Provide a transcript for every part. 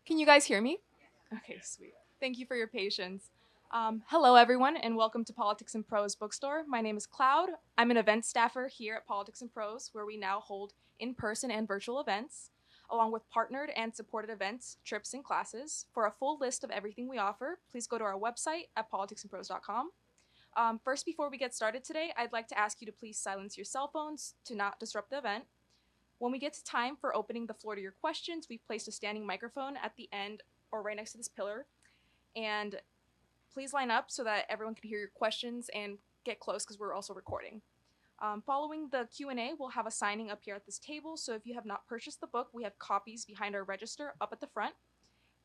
Can you guys hear me? Okay, sweet. Thank you for your patience. Hello, everyone, and welcome to Politics and Prose Bookstore. My name is Cloud. I'm an event staffer here at Politics and Prose, where we now hold in person and virtual events, along with partnered and supported events, trips, and classes. For a full list of everything we offer, please go to our website at politicsandprose.com. First, before we get started today, I'd like to ask you to please silence your cell phones to not disrupt the event. When we get to time for opening the floor to your questions, we've placed a standing microphone at the end or right next to this pillar. And please line up so that everyone can hear your questions and get close because we're also recording. Following the Q&A, we'll have a signing up here at this table. So if you have not purchased the book, we have copies behind our register up at the front.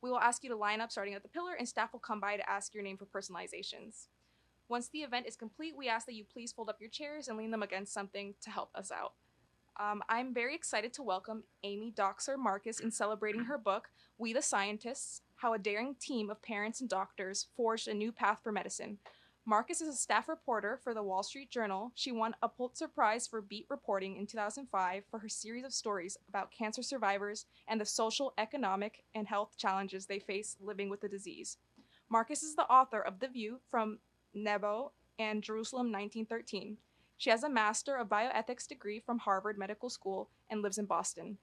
We will ask you to line up starting at the pillar, and staff will come by to ask your name for personalizations. Once the event is complete, we ask that you please fold up your chairs and lean them against something to help us out. I'm very excited to welcome Amy Dockser Marcus in celebrating her book, We the Scientists: How a Daring Team of Parents and Doctors Forged a New Path for Medicine. Marcus is a staff reporter for the Wall Street Journal. She won a Pulitzer Prize for beat reporting in 2005 for her series of stories about cancer survivors and the social, economic, and health challenges they face living with the disease. Marcus is the author of The View from Nebo and Jerusalem 1913. She has a Master of Bioethics degree from Harvard Medical School and lives in Boston.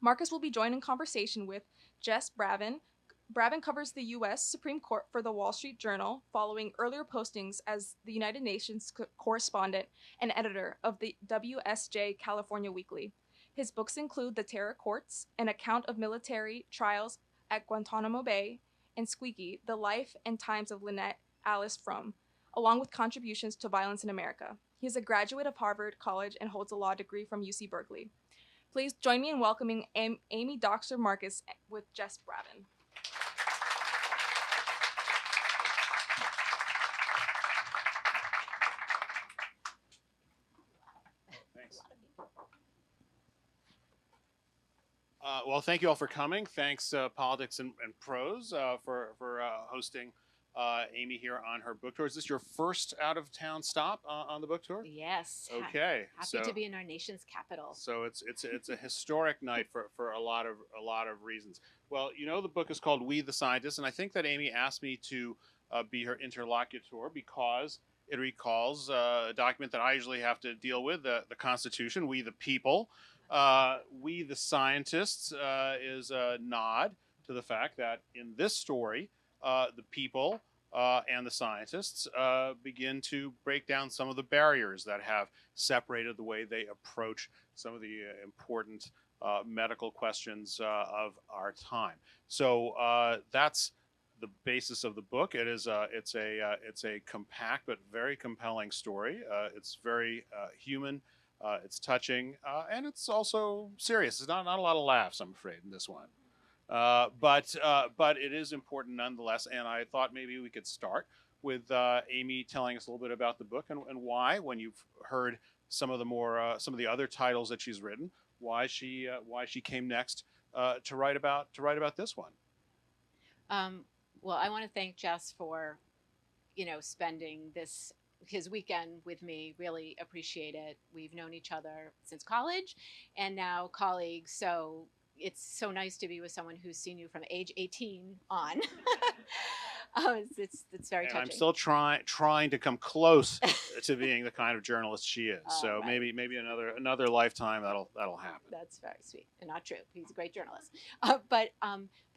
Marcus will be joined in conversation with Jess Bravin. Bravin covers the U.S. Supreme Court for the Wall Street Journal, following earlier postings as the United Nations correspondent and editor of the WSJ California Weekly. His books include The Terror Courts, an account of military trials at Guantanamo Bay, and Squeaky, The Life and Times of Lynette Alice Frum, along with contributions to violence in America. He is a graduate of Harvard College and holds a law degree from UC Berkeley. Please join me in welcoming Amy Dockser Marcus with Jess Bravin. Thanks. Well, thank you all for coming. Thanks, Politics and Prose, for hosting Amy here on her book tour. Is this your first out-of-town stop on the book tour? Yes. Okay. Happy to be in our nation's capital. So it's a historic night for a lot of reasons. Well, you know, the book is called We the Scientists, and I think that Amy asked me to be her interlocutor because it recalls a document that I usually have to deal with, the Constitution, We the People. We the Scientists is a nod to the fact that in this story, the people and the scientists begin to break down some of the barriers that have separated the way they approach some of the important medical questions of our time. So that's the basis of the book. It's a compact but very compelling story. It's very human. It's touching, and it's also serious. There's not a lot of laughs, I'm afraid, in this one. But it is important nonetheless. And I thought maybe we could start with Amy telling us a little bit about the book and why, when you've heard some of the other titles that she's written, why she came next to write about this one. Well, I want to thank Jess for, spending his weekend with me. Really appreciate it. We've known each other since college, and now colleagues. So it's so nice to be with someone who's seen you from age 18 on. It's very touching. I'm still trying to come close to being the kind of journalist she is. So right. maybe another lifetime that'll happen. That's very sweet and not true. He's a great journalist. But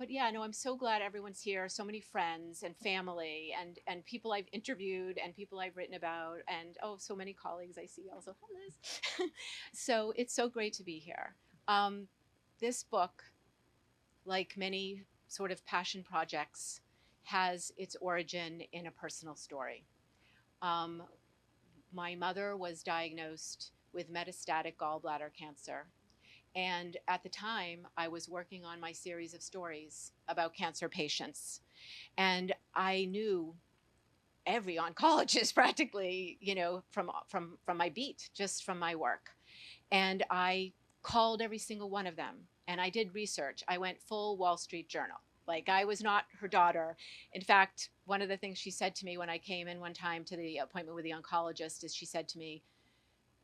yeah, no, I'm so glad everyone's here. So many friends and family and people I've interviewed and people I've written about, and so many colleagues I see also. Hi, Liz. So it's so great to be here. This book, like many sort of passion projects, has its origin in a personal story. My mother was diagnosed with metastatic gallbladder cancer. And at the time, I was working on my series of stories about cancer patients. And I knew every oncologist practically, from my beat, just from my work. And I called every single one of them, and I did research. I went full Wall Street Journal. Like, I was not her daughter. In fact, one of the things she said to me when I came in one time to the appointment with the oncologist is she said to me,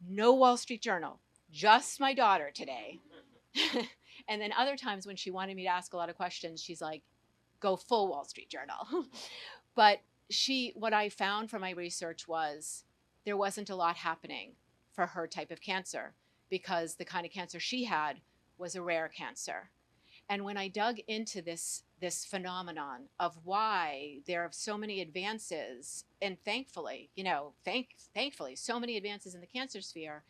"No Wall Street Journal, just my daughter today." And then other times when she wanted me to ask a lot of questions, she's like, go full Wall Street Journal. But what I found from my research was there wasn't a lot happening for her type of cancer because the kind of cancer she had was a rare cancer. And when I dug into this phenomenon of why there are so many advances, and thankfully, thankfully, so many advances in the cancer sphere,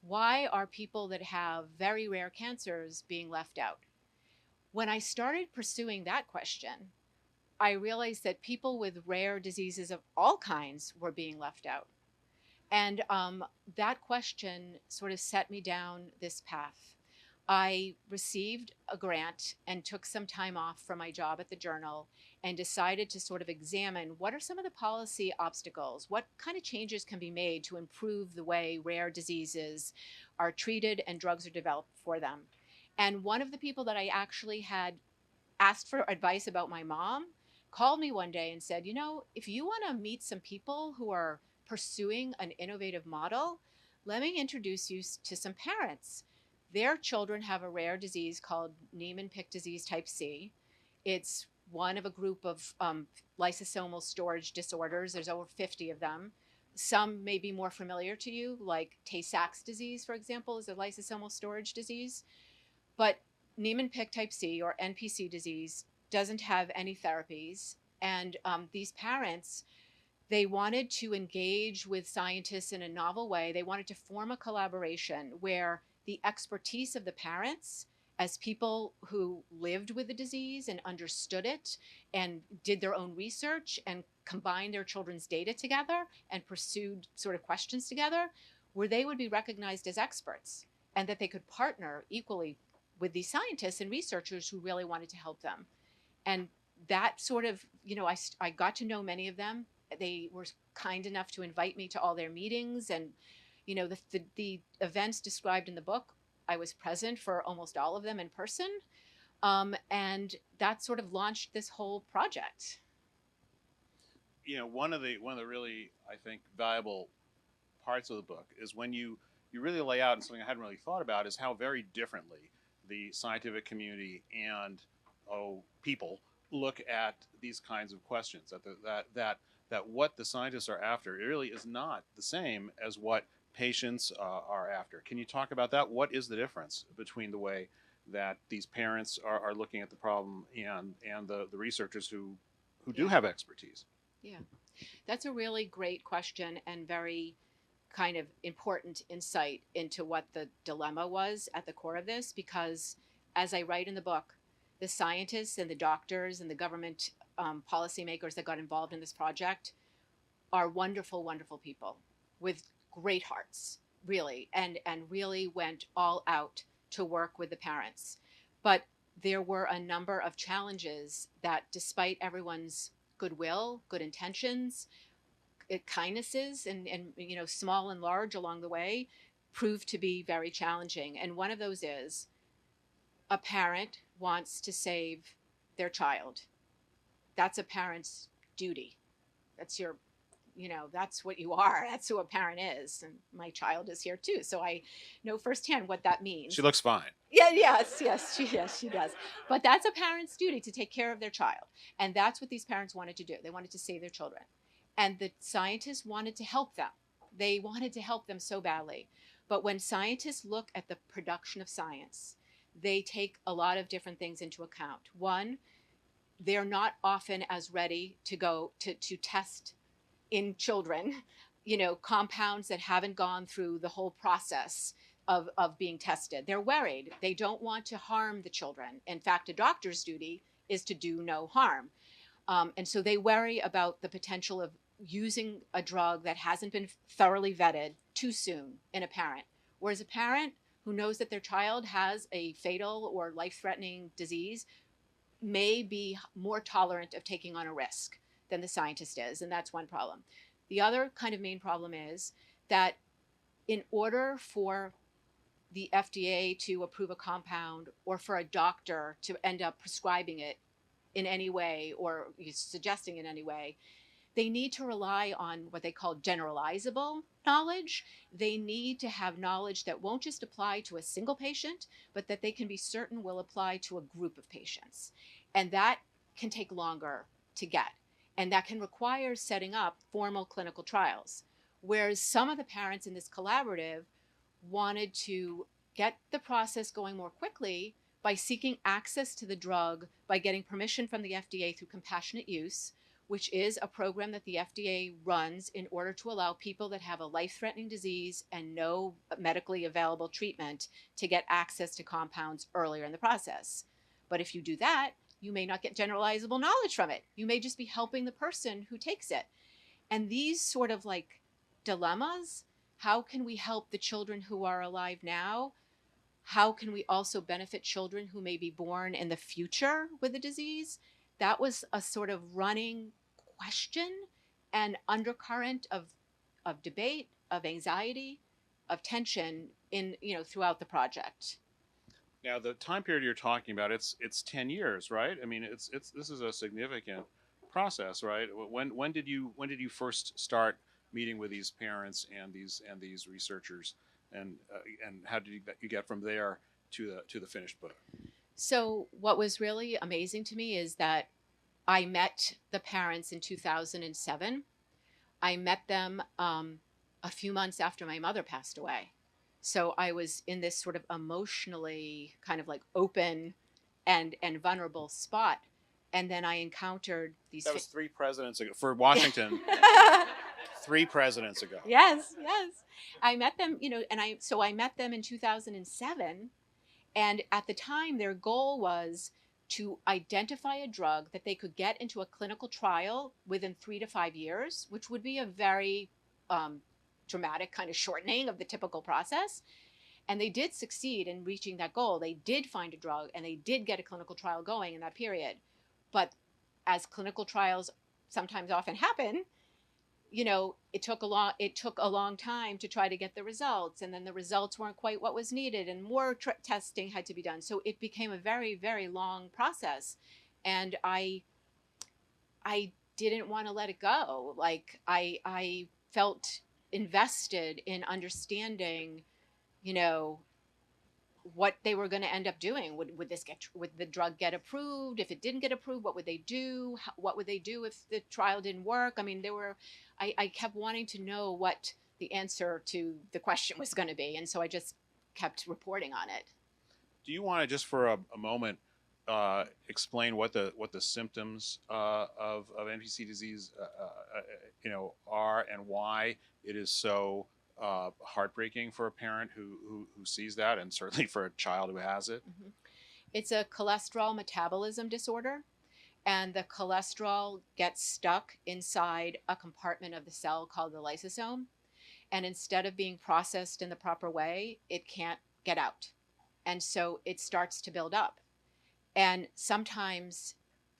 why are people that have very rare cancers being left out? When I started pursuing that question, I realized that people with rare diseases of all kinds were being left out. And that question sort of set me down this path. I received a grant and took some time off from my job at the Journal and decided to sort of examine what are some of the policy obstacles, what kind of changes can be made to improve the way rare diseases are treated and drugs are developed for them. And one of the people that I actually had asked for advice about, my mom, called me one day and said, if you want to meet some people who are pursuing an innovative model, let me introduce you to some parents. Their children have a rare disease called Niemann-Pick disease type C. It's one of a group of lysosomal storage disorders. There's over 50 of them. Some may be more familiar to you, like Tay-Sachs disease, for example, is a lysosomal storage disease. But Niemann-Pick type C, or NPC disease, doesn't have any therapies. And these parents, they wanted to engage with scientists in a novel way. They wanted to form a collaboration where the expertise of the parents, as people who lived with the disease and understood it and did their own research and combined their children's data together and pursued sort of questions together, where they would be recognized as experts and that they could partner equally with these scientists and researchers who really wanted to help them. And that sort of, I got to know many of them. They were kind enough to invite me to all their meetings. And, the events described in the book, I was present for almost all of them in person. And that sort of launched this whole project. One of the really, I think, valuable parts of the book is when you really lay out, and something I hadn't really thought about, is how very differently the scientific community and people look at these kinds of questions. That what the scientists are after, it really is not the same as what patients are after. Can you talk about that? What is the difference between the way that these parents are looking at the problem and the researchers who do have expertise? Yeah, that's a really great question and very kind of important insight into what the dilemma was at the core of this, because as I write in the book, the scientists and the doctors and the government policymakers that got involved in this project are wonderful, wonderful people with great hearts, really, and really went all out to work with the parents. But there were a number of challenges that, despite everyone's goodwill, good intentions, kindnesses, and small and large along the way, proved to be very challenging. And one of those is a parent wants to save their child. That's a parent's duty. That's your, that's what you are. That's who a parent is. And my child is here too, so I know firsthand what that means. She looks fine. Yeah, yes, she does. But that's a parent's duty, to take care of their child. And that's what these parents wanted to do. They wanted to save their children. And the scientists wanted to help them. They wanted to help them so badly. But when scientists look at the production of science, they take a lot of different things into account. One, they're not often as ready to go to test in children, compounds that haven't gone through the whole process of being tested. They're worried. They don't want to harm the children. In fact, a doctor's duty is to do no harm. And so they worry about the potential of using a drug that hasn't been thoroughly vetted too soon in a parent. Whereas a parent who knows that their child has a fatal or life-threatening disease may be more tolerant of taking on a risk than the scientist is, and that's one problem. The other kind of main problem is that in order for the FDA to approve a compound, or for a doctor to end up prescribing it in any way or suggesting in any way, they need to rely on what they call generalizable knowledge, they need to have knowledge that won't just apply to a single patient, but that they can be certain will apply to a group of patients. And that can take longer to get. And that can require setting up formal clinical trials. Whereas some of the parents in this collaborative wanted to get the process going more quickly by seeking access to the drug, by getting permission from the FDA through compassionate use, which is a program that the FDA runs in order to allow people that have a life-threatening disease and no medically available treatment to get access to compounds earlier in the process. But if you do that, you may not get generalizable knowledge from it. You may just be helping the person who takes it. And these sort of like dilemmas, how can we help the children who are alive now? How can we also benefit children who may be born in the future with the disease? That was a sort of running question and undercurrent of debate, of anxiety, of tension in, throughout the project. Now, the time period you're talking about, it's 10 years, right? I mean, it's this is a significant process, right? When did you first start meeting with these parents and these researchers, and how did you get from there to the finished book? So what was really amazing to me is that I met the parents in 2007. I met them a few months after my mother passed away. So I was in this sort of emotionally kind of like open and vulnerable spot. And then I encountered these. That was 3 presidents ago for Washington. 3 presidents ago. Yes, yes. I met them, and I met them in 2007. And at the time, their goal was to identify a drug that they could get into a clinical trial within 3 to 5 years, which would be a very dramatic kind of shortening of the typical process. And they did succeed in reaching that goal. They did find a drug and they did get a clinical trial going in that period. But as clinical trials sometimes often happen, it took a long time to try to get the results, and then the results weren't quite what was needed, and more testing had to be done. So it became a very, very long process, and I didn't want to let it go. Like I felt invested in understanding, what they were going to end up doing. Would the drug get approved? If it didn't get approved, what would they do? What would they do if the trial didn't work? I mean, I kept wanting to know what the answer to the question was going to be. And so I just kept reporting on it. Do you want to just for a moment explain what the symptoms of NPC disease are, and why it is so heartbreaking for a parent who sees that, and certainly for a child who has it? Mm-hmm. It's a cholesterol metabolism disorder, and the cholesterol gets stuck inside a compartment of the cell called the lysosome, and instead of being processed in the proper way, it can't get out, and so it starts to build up. And sometimes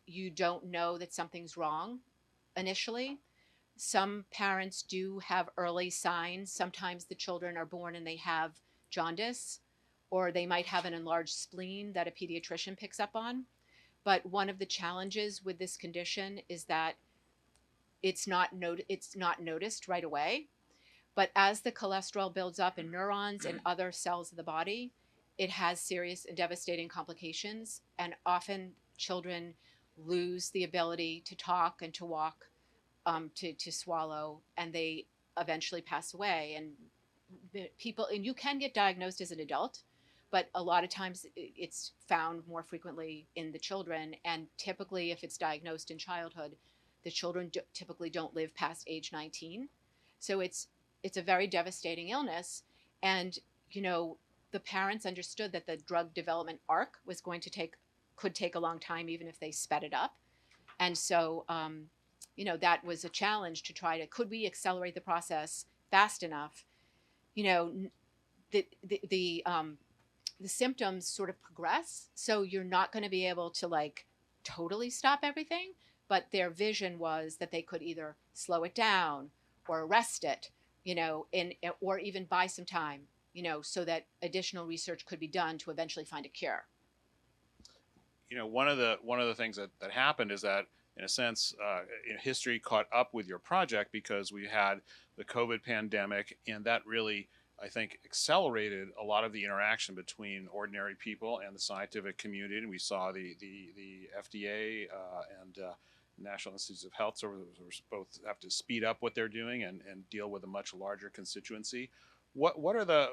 you don't know that something's wrong initially. Some parents do have early signs. Sometimes the children are born and they have jaundice, or they might have an enlarged spleen that a pediatrician picks up on. But one of the challenges with this condition is that it's not noticed right away. But as the cholesterol builds up in neurons and other cells of the body, it has serious and devastating complications. And often children lose the ability to talk and to walk, to swallow, and they eventually pass away. And you can get diagnosed as an adult, but a lot of times it's found more frequently in the children. And typically, if it's diagnosed in childhood, the children typically don't live past age 19. So it's a very devastating illness. And, the parents understood that the drug development arc could take a long time, even if they sped it up. And so, that was a challenge to could we accelerate the process fast enough? The symptoms sort of progress. So you're not going to be able to totally stop everything, but their vision was that they could either slow it down or arrest it, or even buy some time, so that additional research could be done to eventually find a cure. One of the things that happened is that in a sense, history caught up with your project because we had the COVID pandemic, and that really, I think, accelerated a lot of the interaction between ordinary people and the scientific community. And we saw the FDA and National Institutes of Health sort of both have to speed up what they're doing and deal with a much larger constituency. What are the,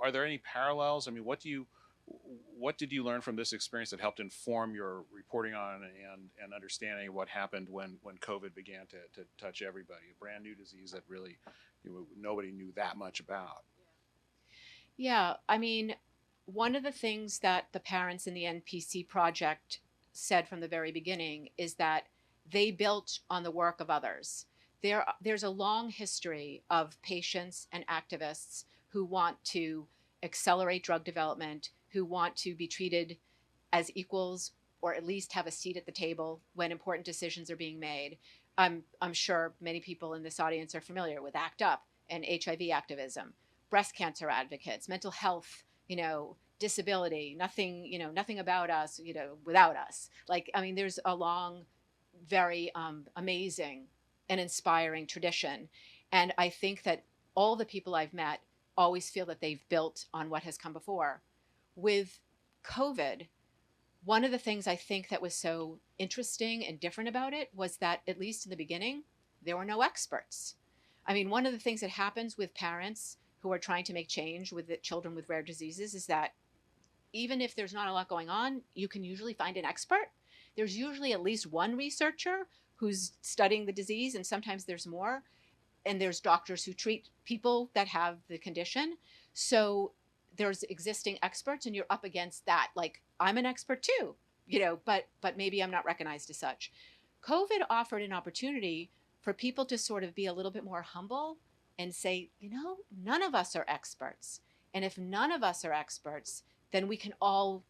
are there any parallels? I mean, what did you learn from this experience that helped inform your reporting on and understanding what happened when COVID began to touch everybody? A brand new disease that really nobody knew that much about. Yeah, I mean, one of the things that the parents in the NPC project said from the very beginning is that they built on the work of others. There's a long history of patients and activists who want to accelerate drug development, who want to be treated as equals or at least have a seat at the table when important decisions are being made. I'm sure many people in this audience are familiar with ACT UP and HIV activism, breast cancer advocates, mental health, disability, nothing about us, without us. Like, I mean, there's a long, very amazing and inspiring tradition. And I think that all the people I've met always feel that they've built on what has come before. With COVID, one of the things I think that was so interesting and different about it was that, at least in the beginning, there were no experts. I mean, one of the things that happens with parents who are trying to make change with the children with rare diseases is that even if there's not a lot going on, you can usually find an expert. There's usually at least one researcher who's studying the disease, and sometimes there's more. And there's doctors who treat people that have the condition. So there's existing experts, and you're up against that. Like, I'm an expert too, but maybe I'm not recognized as such. COVID offered an opportunity for people to sort of be a little bit more humble and say, none of us are experts. And if none of us are experts, then we can all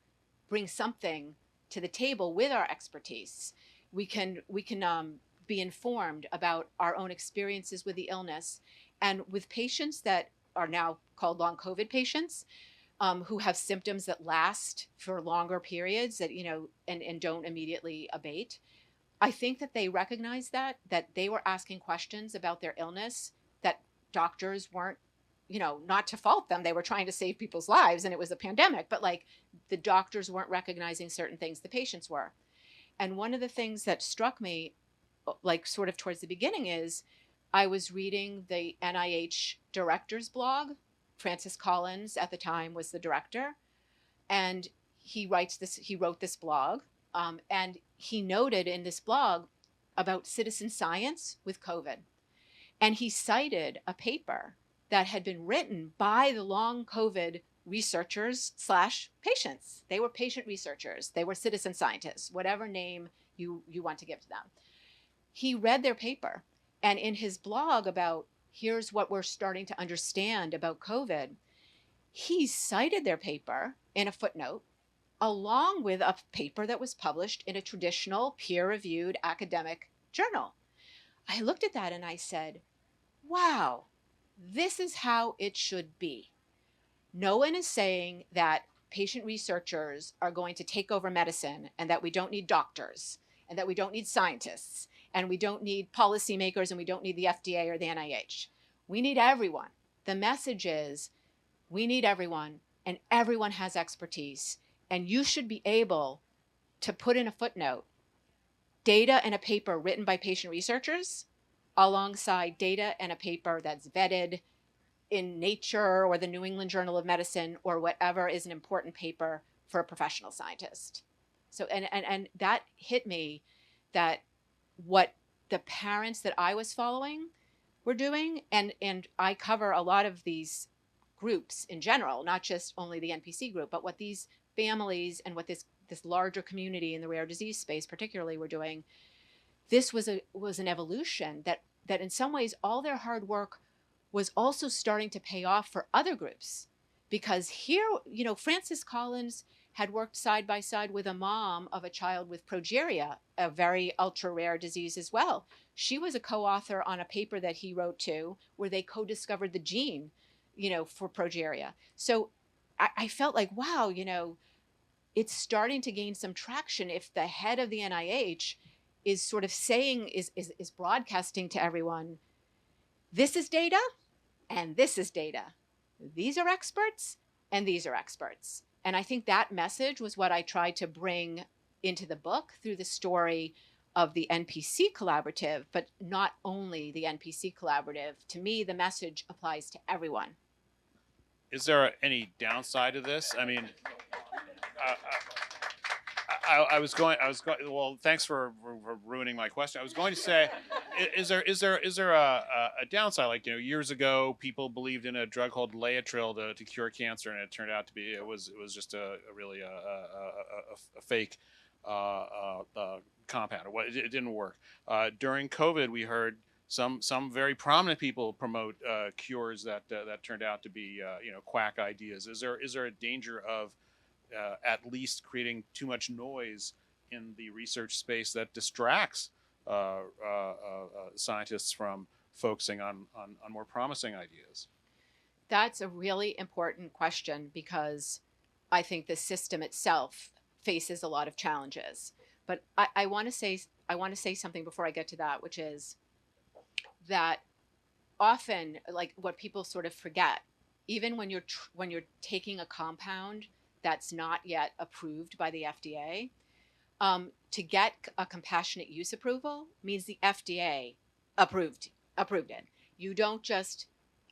bring something to the table with our expertise. We can be informed about our own experiences with the illness. And with patients that are now called long COVID patients, who have symptoms that last for longer periods that, and don't immediately abate, I think that they recognize that they were asking questions about their illness that doctors weren't, not to fault them. They were trying to save people's lives and it was a pandemic, but like the doctors weren't recognizing certain things the patients were. And one of the things that struck me, like sort of towards the beginning, is I was reading the NIH director's blog. Francis Collins at the time was the director, and he wrote this blog, and he noted in this blog about citizen science with COVID. And he cited a paper that had been written by the long COVID researchers / patients. They were patient researchers. They were citizen scientists, whatever name you want to give to them. He read their paper, and in his blog about here's what we're starting to understand about COVID, he cited their paper in a footnote along with a paper that was published in a traditional peer-reviewed academic journal. I looked at that and I said, wow, this is how it should be. No one is saying that patient researchers are going to take over medicine and that we don't need doctors and that we don't need scientists and we don't need policymakers and we don't need the FDA or the NIH. We need everyone. The message is we need everyone, and everyone has expertise, and you should be able to put in a footnote data and a paper written by patient researchers alongside data and a paper that's vetted in Nature or the New England Journal of Medicine or whatever is an important paper for a professional scientist. So, and that hit me, that what the parents that I was following were doing, and I cover a lot of these groups in general, not just only the NPC group, but what these families and what this larger community in the rare disease space particularly were doing. This was an evolution that in some ways all their hard work was also starting to pay off for other groups. Because here, Francis Collins had worked side by side with a mom of a child with progeria, a very ultra rare disease as well. She was a co-author on a paper that he wrote too, where they co-discovered the gene, for progeria. So I felt like, wow, it's starting to gain some traction if the head of the NIH is sort of saying, is broadcasting to everyone, this is data and this is data. These are experts and these are experts. And I think that message was what I tried to bring into the book through the story of the NPC collaborative, but not only the NPC collaborative. To me, the message applies to everyone. Is there any downside to this? I mean, I was going. Well, thanks for ruining my question. I was going to say, is there a downside? Like, years ago, people believed in a drug called Laetrile to cure cancer, and it turned out to be it was just a really a fake compound. It didn't work. During COVID, we heard some very prominent people promote cures that turned out to be quack ideas. Is there a danger of at least creating too much noise in the research space that distracts scientists from focusing on more promising ideas? That's a really important question because I think the system itself faces a lot of challenges. But I want to say something before I get to that, which is that often, like, what people sort of forget, even when you're taking a compound that's not yet approved by the FDA, to get a compassionate use approval means the FDA approved it. You don't just.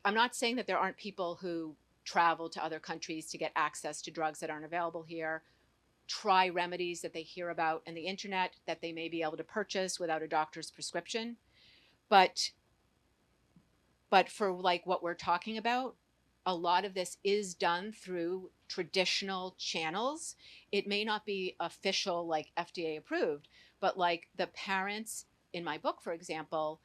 I'm not saying that there aren't people who travel to other countries to get access to drugs that aren't available here, try remedies that they hear about on the internet that they may be able to purchase without a doctor's prescription, but for like what we're talking about, a lot of this is done through traditional channels. It may not be official, like FDA approved, but like the parents in my book, for example,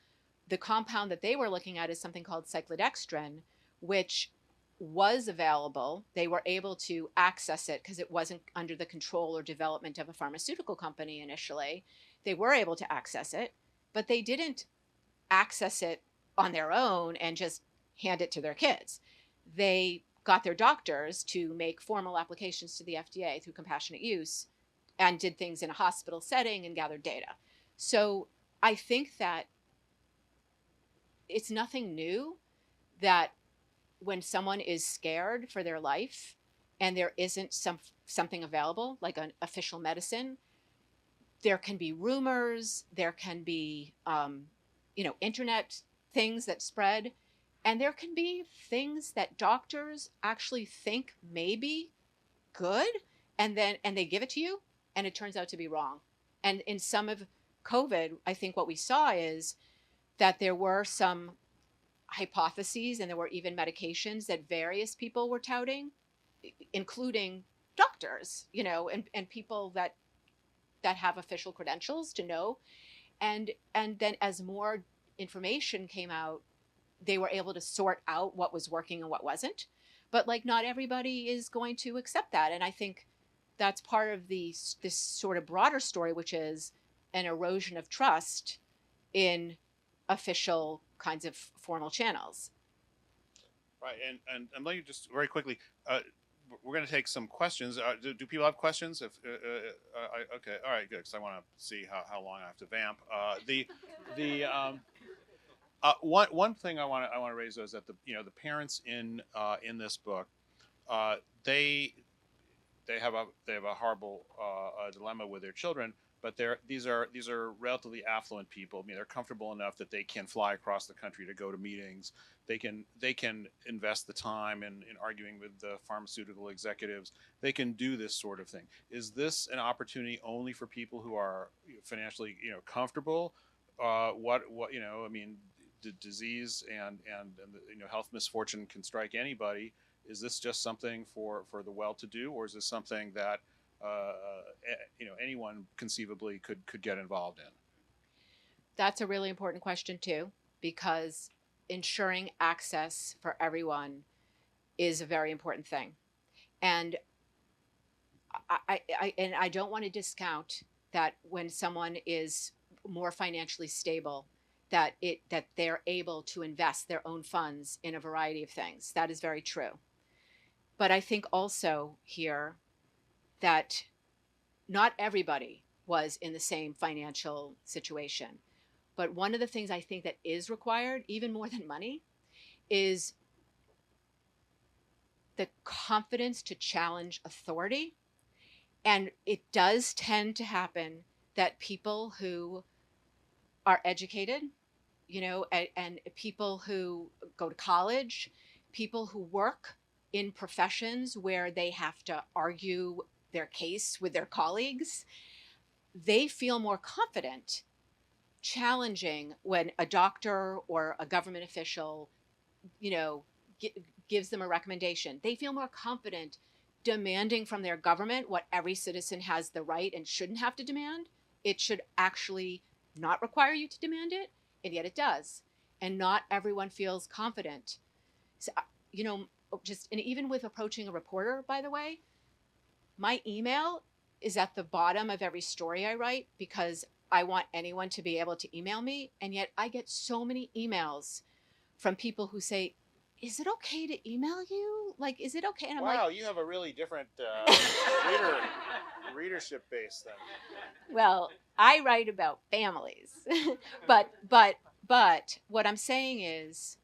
the compound that they were looking at is something called cyclodextrin, which was available. They were able to access it because it wasn't under the control or development of a pharmaceutical company initially. They were able to access it, but they didn't access it on their own and just hand it to their kids. They got their doctors to make formal applications to the FDA through compassionate use and did things in a hospital setting and gathered data. So I think that it's nothing new that when someone is scared for their life and there isn't something available, like an official medicine, there can be rumors, there can be internet things that spread, and there can be things that doctors actually think may be good, and they give it to you, and it turns out to be wrong. And in some of COVID, I think what we saw is that there were some hypotheses and there were even medications that various people were touting, including doctors, and people that have official credentials to know. And then as more information came out, they were able to sort out what was working and what wasn't. But like, not everybody is going to accept that. And I think that's part of this sort of broader story, which is an erosion of trust in official kinds of formal channels. Right, and let me just very quickly. We're going to take some questions. Do people have questions? Okay, all right, good. Because I want to see how long I have to vamp. One thing I want to raise is that the parents in this book, they have a horrible dilemma with their children. But these are relatively affluent people. I mean, they're comfortable enough that they can fly across the country to go to meetings. They can invest the time in arguing with the pharmaceutical executives. They can do this sort of thing. Is this an opportunity only for people who are financially comfortable? What I mean, disease and health misfortune can strike anybody. Is this just something for the well-to-do, or is this something that anyone conceivably could get involved in? That's a really important question too, because ensuring access for everyone is a very important thing. And I don't want to discount that when someone is more financially stable, that they're able to invest their own funds in a variety of things. That is very true. But I think also here that not everybody was in the same financial situation. But one of the things I think that is required, even more than money, is the confidence to challenge authority. And it does tend to happen that people who are educated, and people who go to college, people who work in professions where they have to argue their case with their colleagues, they feel more confident challenging when a doctor or a government official, you know, gives them a recommendation. They feel more confident demanding from their government what every citizen has the right and shouldn't have to demand. It should actually not require you to demand it, and yet it does. And not everyone feels confident. So, just, and even with approaching a reporter, by the way, my email is at the bottom of every story I write because I want anyone to be able to email me. And yet I get so many emails from people who say, is it okay to email you? Like, is it okay? And I'm Wow, like, you have a really different readership base then. well, I write about families. but what I'm saying is,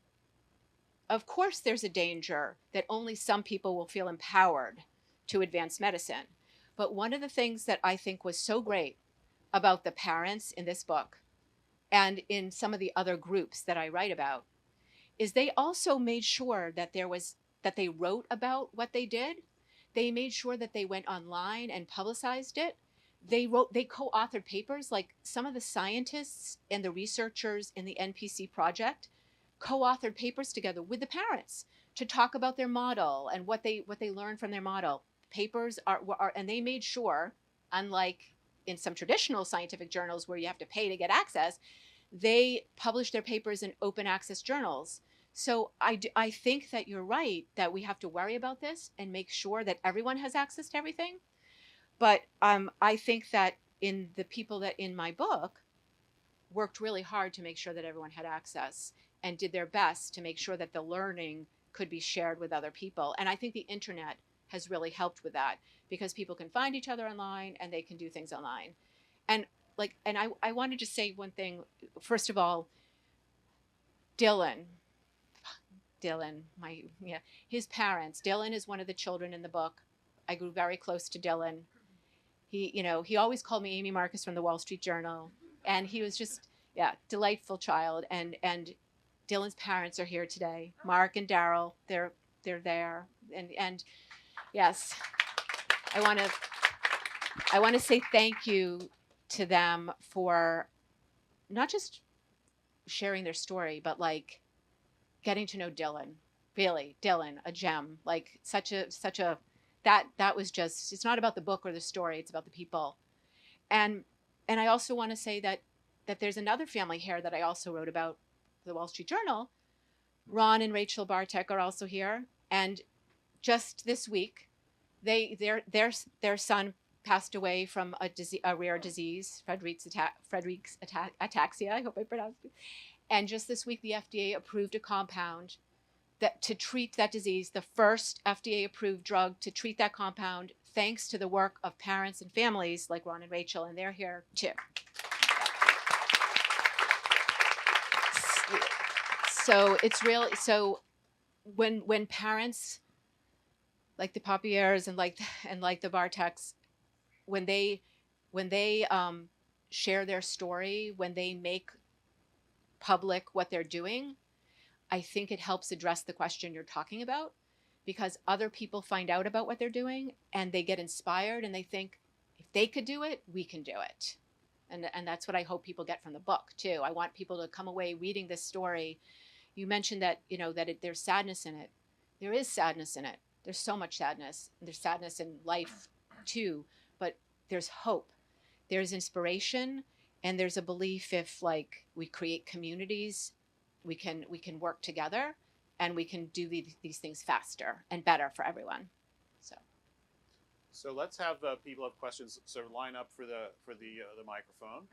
of course, there's a danger that only some people will feel empowered to advance medicine. But one of the things that I think was so great about the parents in this book and in some of the other groups that I write about is they also made sure that they wrote about what they did. They made sure that they went online and publicized it. They co-authored papers, like some of the scientists and the researchers in the NPC project co-authored papers together with the parents to talk about their model and what they learned from their model. Papers are and they made sure, unlike in some traditional scientific journals where you have to pay to get access, they published their papers in open access journals. So I think that you're right that we have to worry about this and make sure that everyone has access to everything. But I think that in the people that in my book worked really hard to make sure that everyone had access and did their best to make sure that the learning could be shared with other people. And I think the internet has really helped with that because people can find each other online and they can do things online. And I wanted to say one thing. First of all, Dylan, his parents. Dylan is one of the children in the book. I grew very close to Dylan. He always called me Amy Marcus from the Wall Street Journal, and he was just, delightful child. And Dylan's parents are here today. Mark and Daryl, they're there, and yes, I want to say thank you to them for not just sharing their story, but like getting to know Dylan. Really, Dylan, a gem. Like such a that was just, it's not about the book or the story, it's about the people. And I also want to say that there's another family here that I also wrote about, the Wall Street Journal. Ron and Rachel Bartek are also here, and just this week, their son passed away from a rare disease, Friedreich's ataxia. I hope I pronounced it. And just this week, the FDA approved a compound that to treat that disease, the first FDA-approved drug to treat that compound, thanks to the work of parents and families like Ron and Rachel, and they're here too. So it's really, so when parents like the Papierres and like the Barteks, when they share their story, when they make public what they're doing, I think it helps address the question you're talking about, because other people find out about what they're doing and they get inspired and they think, if they could do it, we can do it. And that's what I hope people get from the book too. I want people to come away reading this story. You mentioned that, there's sadness in it. There is sadness in it. There's so much sadness. There's sadness in life too, but there's hope. There's inspiration, and there's a belief if like we create communities, we can work together and we can do these things faster and better for everyone. So let's have people have questions sort of line up for the microphone.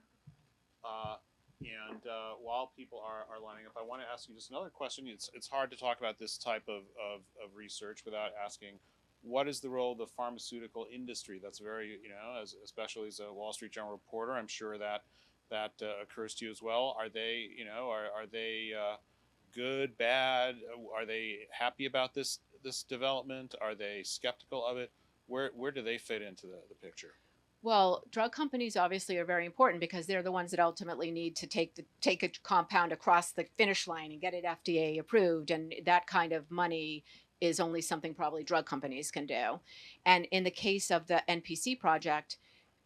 And while people are lining up, I want to ask you just another question. It's hard to talk about this type of research without asking what is the role of the pharmaceutical industry? That's very, especially as a Wall Street Journal reporter, I'm sure that occurs to you as well. Are they, are they good, bad? Are they happy about this development? Are they skeptical of it? Where do they fit into the picture? Well, drug companies obviously are very important because they're the ones that ultimately need to take a compound across the finish line and get it FDA approved, and that kind of money is only something probably drug companies can do. And in the case of the NPC project,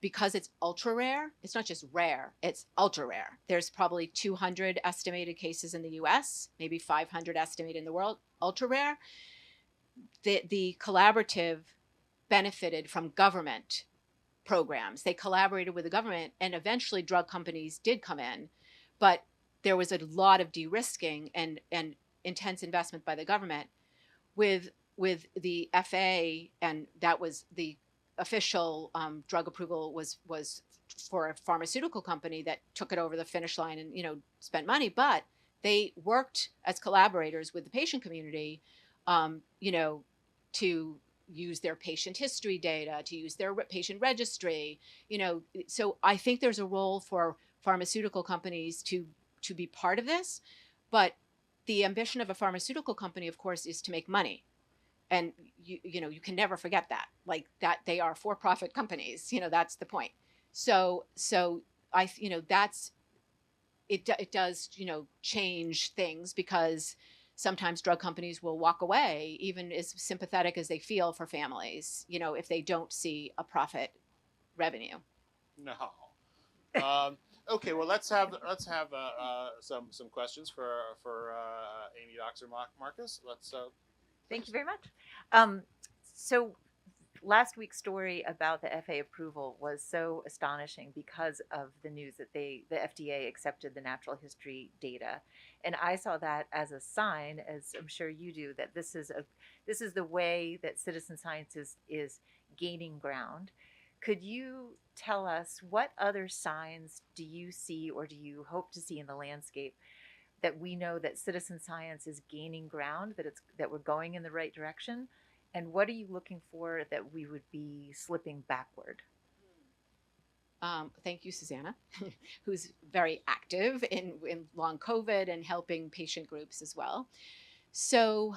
because it's ultra rare, it's not just rare, it's ultra rare. There's probably 200 estimated cases in the US, maybe 500 estimated in the world, ultra rare. The collaborative benefited from government programs. They collaborated with the government, and eventually drug companies did come in, but there was a lot of de-risking and intense investment by the government with the FA, and that was the official drug approval was for a pharmaceutical company that took it over the finish line and spent money, but they worked as collaborators with the patient community, to use their patient history data, to use their patient registry, so I think there's a role for pharmaceutical companies to be part of this, but the ambition of a pharmaceutical company, of course, is to make money. And you can never forget that, like that they are for-profit companies, that's the point. So I that's it does change things, because sometimes drug companies will walk away, even as sympathetic as they feel for families, if they don't see a profit revenue. No. Okay, well let's have some questions for Amy Dockser Marcus. Let's. Thank you very much. So last week's story about the FA approval was so astonishing because of the news that the FDA accepted the natural history data, and I saw that as a sign, as I'm sure you do, that this is the way that citizen science is gaining ground. Could you tell us what other signs do you see or do you hope to see in the landscape that we know that citizen science is gaining ground, that we're going in the right direction? And what are you looking for that we would be slipping backward? Thank you, Susanna, who's very active in long COVID and helping patient groups as well. So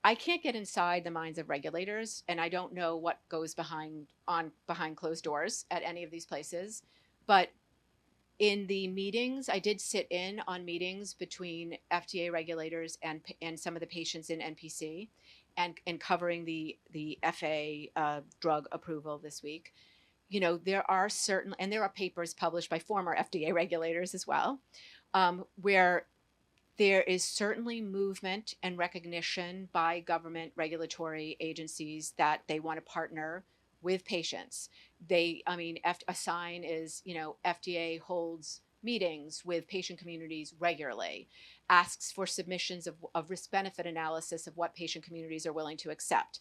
I can't get inside the minds of regulators, and I don't know what goes behind closed doors at any of these places. But in the meetings, I did sit in on meetings between FDA regulators and some of the patients in NPC, and covering the FA drug approval this week. There are papers published by former FDA regulators as well, where there is certainly movement and recognition by government regulatory agencies that they want to partner with patients. A sign is, FDA holds meetings with patient communities regularly, asks for submissions of risk-benefit analysis of what patient communities are willing to accept.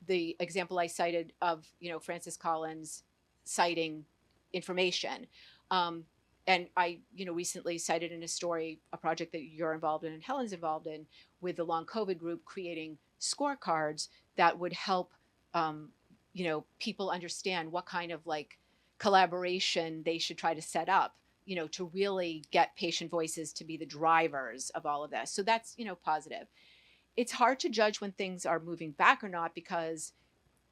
The example I cited of, Francis Collins citing information. And I, recently cited in a story a project that you're involved in and Helen's involved in with the long COVID group, creating scorecards that would help, people understand what kind of collaboration they should try to set up, to really get patient voices to be the drivers of all of this. So that's, positive. It's hard to judge when things are moving back or not, because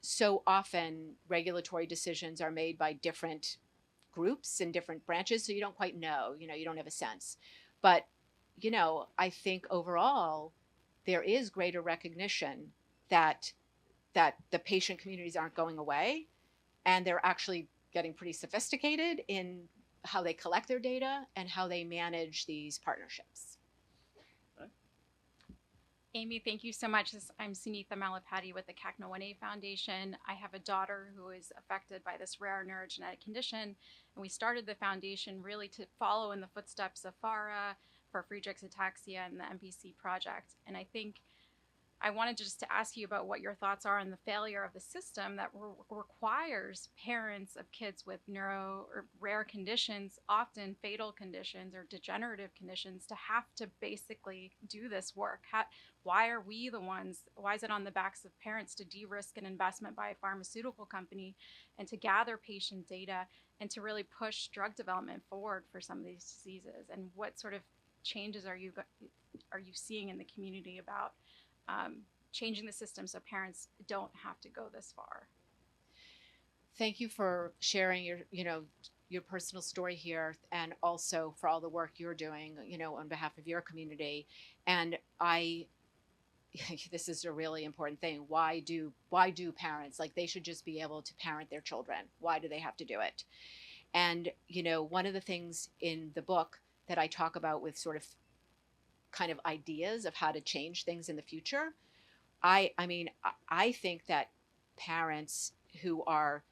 so often regulatory decisions are made by different groups and different branches, so you don't quite know, you don't have a sense. But I think overall there is greater recognition that the patient communities aren't going away, and they're actually getting pretty sophisticated in how they collect their data and how they manage these partnerships. Amy, thank you so much. I'm Sunitha Malapati with the CACNA 1A Foundation. I have a daughter who is affected by this rare neurogenetic condition, and we started the foundation really to follow in the footsteps of FARA for Friedreich's ataxia and the MPC project. And I think I wanted just to ask you about what your thoughts are on the failure of the system that requires parents of kids with neuro or rare conditions, often fatal conditions or degenerative conditions, to have to basically do this work. Why are we the ones? Why is it on the backs of parents to de-risk an investment by a pharmaceutical company and to gather patient data and to really push drug development forward for some of these diseases? And what sort of changes are you seeing in the community about changing the system so parents don't have to go this far? Thank you for sharing your personal story here, and also for all the work you're doing, on behalf of your community. And this is a really important thing. Why do parents, like, they should just be able to parent their children? Why do they have to do it? And one of the things in the book that I talk about with sort of kind of ideas of how to change things in the future, I think that parents who are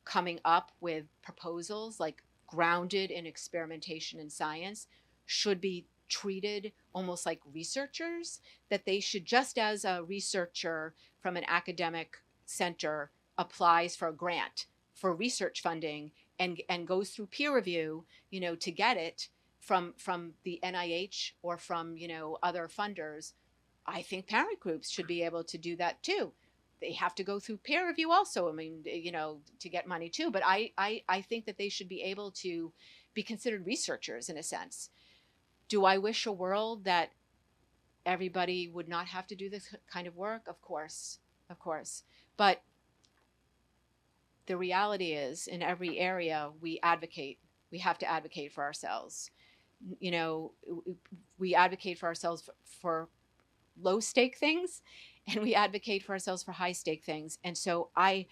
coming up with proposals like grounded in experimentation and science should be treated almost like researchers, that they should, just as a researcher from an academic center applies for a grant for research funding and goes through peer review, to get it from the NIH or from, other funders. I think parent groups should be able to do that too. They have to go through peer review also, to get money too. But I think that they should be able to be considered researchers in a sense. Do I wish a world that everybody would not have to do this kind of work? Of course. But the reality is, in every area we have to advocate for ourselves. We advocate for ourselves for low stake things, and we advocate for ourselves for high stake things. And so I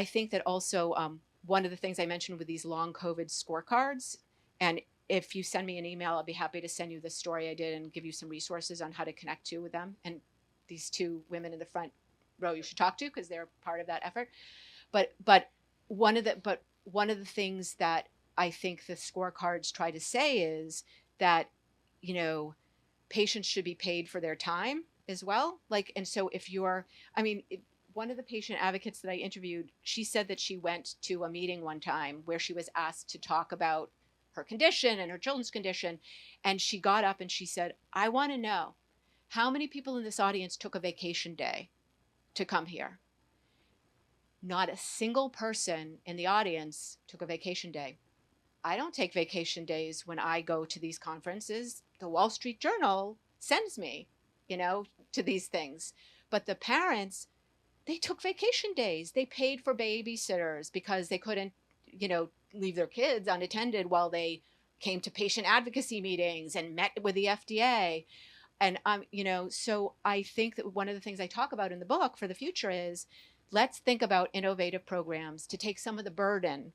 think that also one of the things I mentioned with these long COVID scorecards, and if you send me an email, I'll be happy to send you the story I did and give you some resources on how to connect to with them. And these two women in the front row you should talk to, because they're part of that effort. But one of the things that I think the scorecards try to say is that, patients should be paid for their time as well. And so if one of the patient advocates that I interviewed, she said that she went to a meeting one time where she was asked to talk about her condition and her children's condition. And she got up and she said, I want to know how many people in this audience took a vacation day to come here. Not a single person in the audience took a vacation day. I don't take vacation days when I go to these conferences. The Wall Street Journal sends me, to these things. But the parents, they took vacation days. They paid for babysitters because they couldn't, leave their kids unattended while they came to patient advocacy meetings and met with the FDA. And, so I think that one of the things I talk about in the book for the future is, let's think about innovative programs to take some of the burden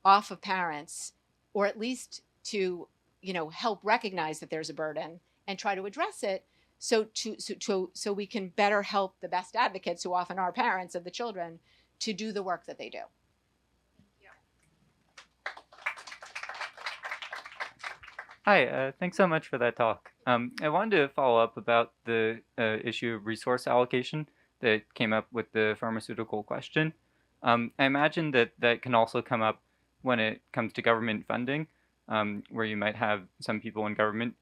off of parents, or at least to, help recognize that there's a burden and try to address it, so we can better help the best advocates, who often are parents of the children, to do the work that they do. Hi, thanks so much for that talk. I wanted to follow up about the issue of resource allocation that came up with the pharmaceutical question. I imagine that can also come up when it comes to government funding, where you might have some people in government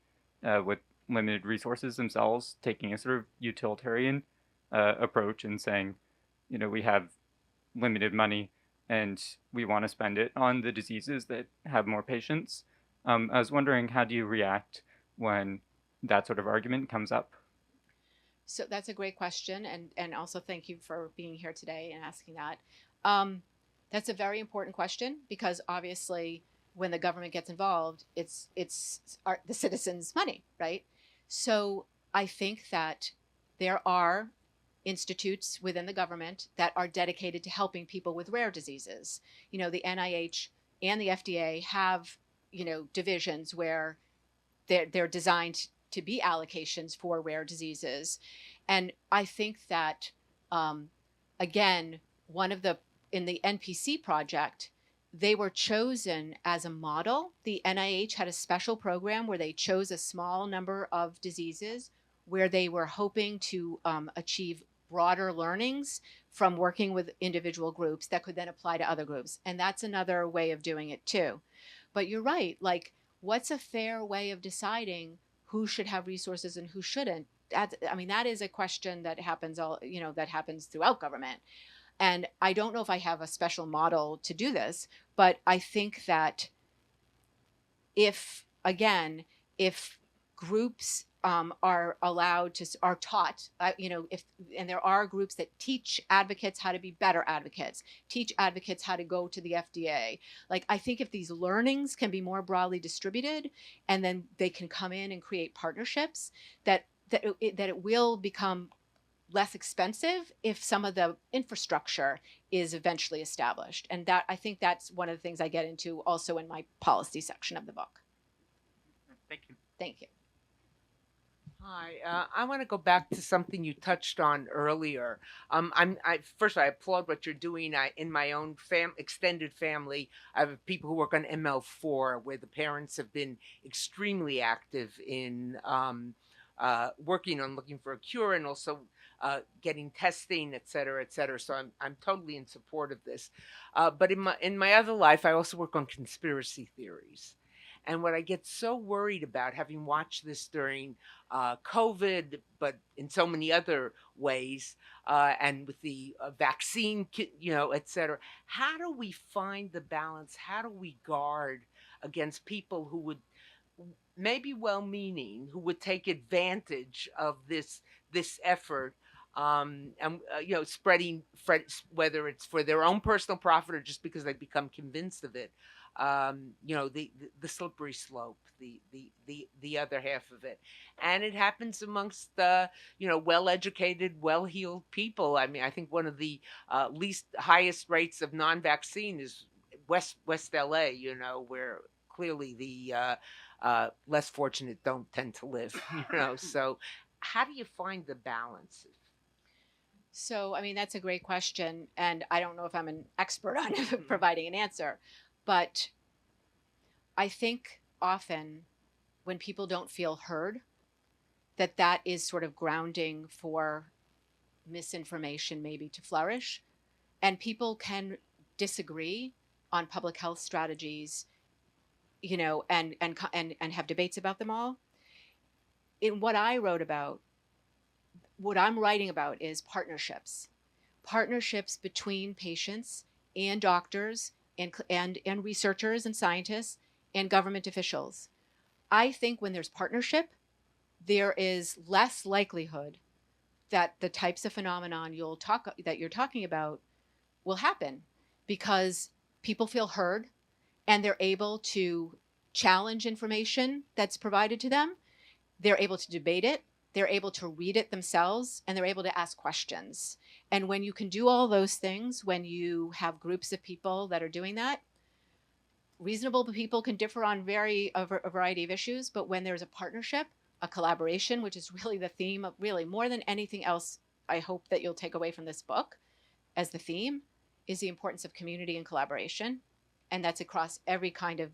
with limited resources themselves taking a sort of utilitarian approach and saying, we have limited money and we want to spend it on the diseases that have more patients. I was wondering, how do you react when that sort of argument comes up? So that's a great question, and also thank you for being here today and asking that. That's a very important question, because obviously when the government gets involved, it's the citizens' money, right? So I think that there are institutes within the government that are dedicated to helping people with rare diseases. The NIH and the FDA have, divisions where they're designed to be allocations for rare diseases. And I think that, again, in the NPC project, they were chosen as a model. The NIH had a special program where they chose a small number of diseases where they were hoping to achieve broader learnings from working with individual groups that could then apply to other groups. And that's another way of doing it too. But you're right, like, what's a fair way of deciding who should have resources and who shouldn't? That is a question that happens that happens throughout government. And I don't know if I have a special model to do this, but I think that if groups are allowed to are taught, and there are groups that teach advocates how to be better advocates, teach advocates how to go to the FDA. Like, I think if these learnings can be more broadly distributed, and then they can come in and create partnerships, that it will become less expensive if some of the infrastructure is eventually established. And that, I think that's one of the things I get into also in my policy section of the book. Thank you. Thank you. Hi, I want to go back to something you touched on earlier. First, I applaud what you're doing. In my own extended family, I have people who work on ML4, where the parents have been extremely active in working on looking for a cure, and also getting testing, et cetera, et cetera. So I'm totally in support of this. But in my other life, I also work on conspiracy theories. And what I get so worried about, having watched this during COVID, but in so many other ways, and with the vaccine, et cetera, how do we find the balance? How do we guard against people who would, maybe well-meaning, who would take advantage of this effort, and spreading, whether it's for their own personal profit or just because they become convinced of it? The slippery slope, the other half of it. And it happens amongst well-educated, well-heeled people. I mean, I think one of the highest rates of non-vaccine is West LA, where clearly the less fortunate don't tend to live, So how do you find the balance? So, that's a great question. And I don't know if I'm an expert on providing an answer. But I think often when people don't feel heard, that is sort of grounding for misinformation maybe to flourish. And people can disagree on public health strategies, and have debates about them all. In what I'm writing about is partnerships between patients and doctors and researchers and scientists and government officials. I think when there's partnership, there is less likelihood that the types of phenomenon that you're talking about will happen, because people feel heard and they're able to challenge information that's provided to them. They're able to debate it. They're able to read it themselves, and they're able to ask questions. And when you can do all those things, when you have groups of people that are doing that, reasonable people can differ on a variety of issues, but when there's a partnership, a collaboration, which is really the theme of, really more than anything else, I hope that you'll take away from this book as the theme, is the importance of community and collaboration. And that's across every kind of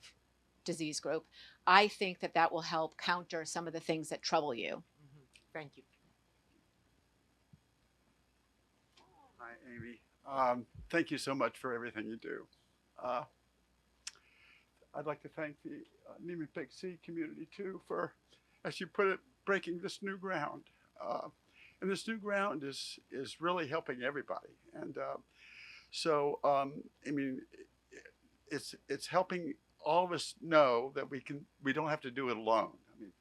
disease group. I think that will help counter some of the things that trouble you. Thank you. Hi, Amy. Thank you so much for everything you do. I'd like to thank the Niemann-Pick community too for, as you put it, breaking this new ground. And this new ground is really helping everybody. And it's helping all of us know that we don't have to do it alone. I mean,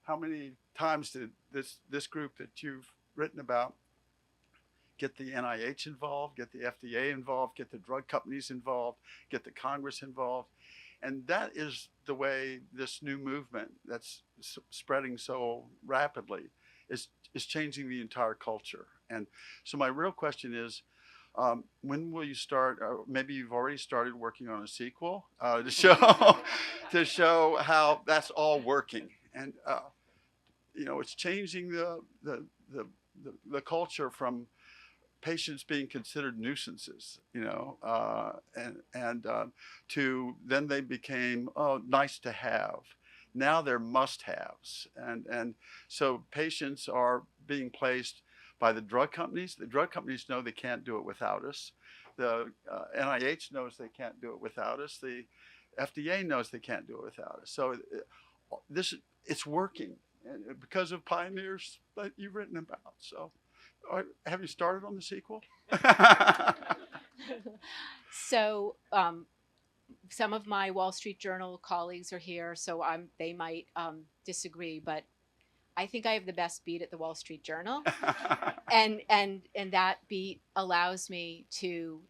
how many times did this group that you've written about get the NIH involved, get the FDA involved, get the drug companies involved, get the Congress involved? And that is the way this new movement that's spreading so rapidly is changing the entire culture. And so my real question is, when will you start? Maybe you've already started working on a sequel to show how that's all working. And it's changing the culture from patients being considered nuisances, and to then they became nice to have. Now they're must-haves, and so patients are being placed by the drug companies. The drug companies know they can't do it without us. The NIH knows they can't do it without us. The FDA knows they can't do it without us. So it's working, and because of pioneers that you've written about. So, have you started on the sequel? So some of my Wall Street Journal colleagues are here, so they might disagree, but I think I have the best beat at the Wall Street Journal, and that beat allows me to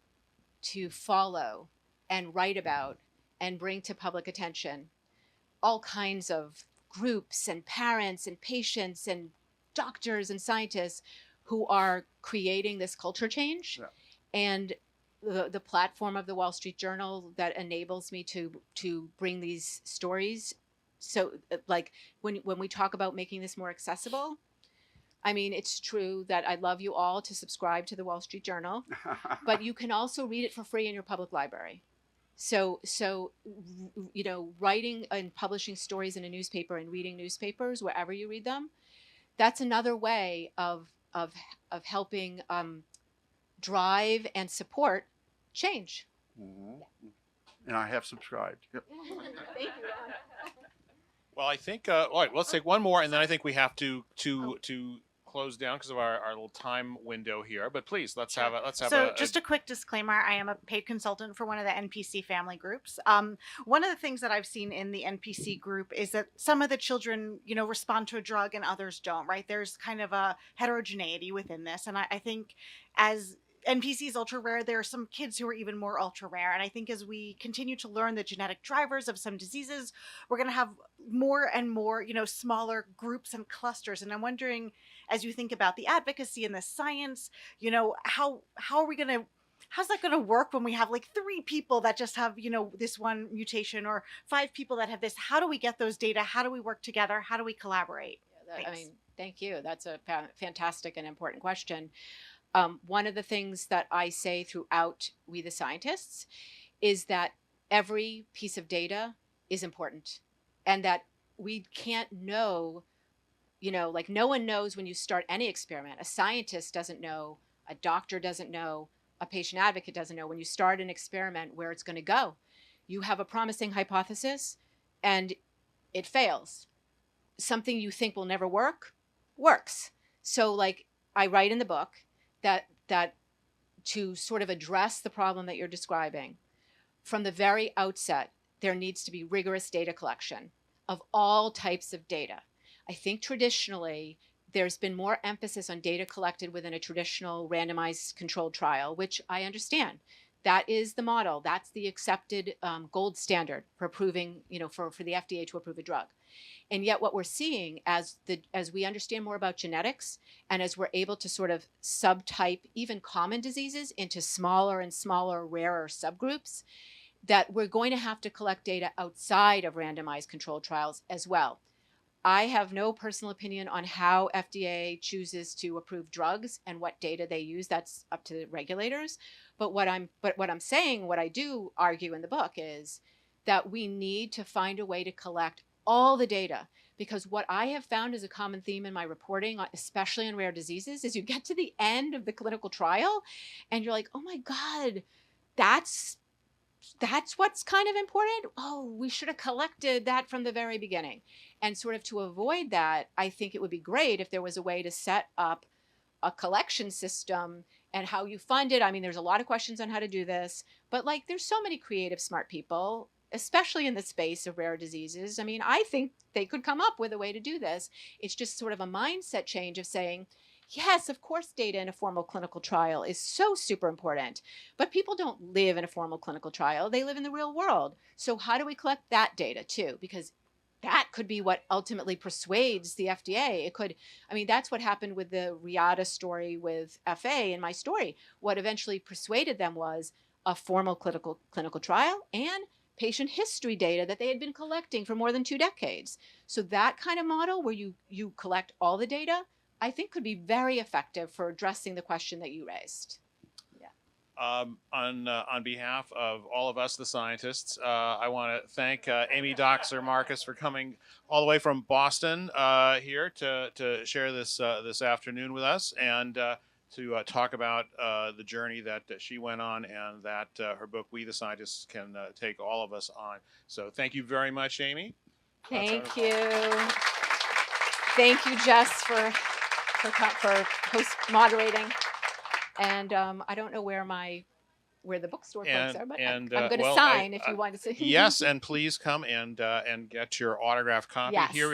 follow and write about and bring to public attention all kinds of groups and parents and patients and doctors and scientists who are creating this culture change. Yeah. And the platform of the Wall Street Journal that enables me to bring these stories. So like when we talk about making this more accessible, I mean, it's true that I'd love you all to subscribe to the Wall Street Journal, but you can also read it for free in your public library. So you know, writing and publishing stories in a newspaper and reading newspapers wherever you read them, that's another way of helping drive and support change. Mhm. And I have subscribed. Yep. Thank you, Ron. Well, I think. All right, let's take one more, and then I think we have to close down because of our little time window here. But please, let's have So just a quick disclaimer, I am a paid consultant for one of the NPC family groups. One of the things that I've seen in the NPC group is that some of the children, you know, respond to a drug and others don't, right? There's kind of a heterogeneity within this. And I think as NPC is ultra rare, there are some kids who are even more ultra rare. And I think as we continue to learn the genetic drivers of some diseases, we're going to have more and more, you know, smaller groups and clusters. And I'm wondering, as you think about the advocacy and the science, you know, how are we going to, how's that going to work when we have like 3 people that just have, you know, this one mutation, or 5 people that have this? How do we get those data? How do we work together? How do we collaborate? I mean, thank you. That's a fantastic and important question. One of the things that I say throughout We the Scientists is that every piece of data is important, and that we can't know, you know, like no one knows when you start any experiment. A scientist doesn't know, a doctor doesn't know, a patient advocate doesn't know when you start an experiment where it's going to go. You have a promising hypothesis and it fails. Something you think will never work, works. So like I write in the book that to sort of address the problem that you're describing, from the very outset, there needs to be rigorous data collection of all types of data. I think traditionally, there's been more emphasis on data collected within a traditional randomized controlled trial, which I understand. That is the model. That's the accepted gold standard for approving, you know, for the FDA to approve a drug. And yet what we're seeing as we understand more about genetics, and as we're able to sort of subtype even common diseases into smaller and smaller, rarer subgroups, that we're going to have to collect data outside of randomized controlled trials as well. I have no personal opinion on how FDA chooses to approve drugs and what data they use. That's up to the regulators. But what I'm saying, what I do argue in the book, is that we need to find a way to collect all the data, because what I have found is a common theme in my reporting, especially in rare diseases, is you get to the end of the clinical trial and you're like, oh my God, that's what's kind of important. Oh, we should have collected that from the very beginning. And sort of to avoid that, I think it would be great if there was a way to set up a collection system and how you fund it. I mean, there's a lot of questions on how to do this, but like there's so many creative, smart people, especially in the space of rare diseases. I mean, I think they could come up with a way to do this. It's just sort of a mindset change of saying, yes, of course, data in a formal clinical trial is so super important, but people don't live in a formal clinical trial. They live in the real world. So how do we collect that data too? Because that could be what ultimately persuades the FDA. It could, I mean, that's what happened with the Riata story with FA in my story. What eventually persuaded them was a formal clinical trial and patient history data that they had been collecting for more than 2 decades. So that kind of model where you collect all the data, I think could be very effective for addressing the question that you raised. Yeah. On behalf of all of us, the scientists, I want to thank Amy Dockser Marcus for coming all the way from Boston here to share this afternoon with us and to talk about the journey that she went on and that her book "We the Scientists" can take all of us on. So thank you very much, Amy. Thank you. Thank you, Jess, for host moderating. And I don't know where the bookstore folks are, but I'm going to sign if you want to see. Yes, and please come and get your autographed copy. Yes. Here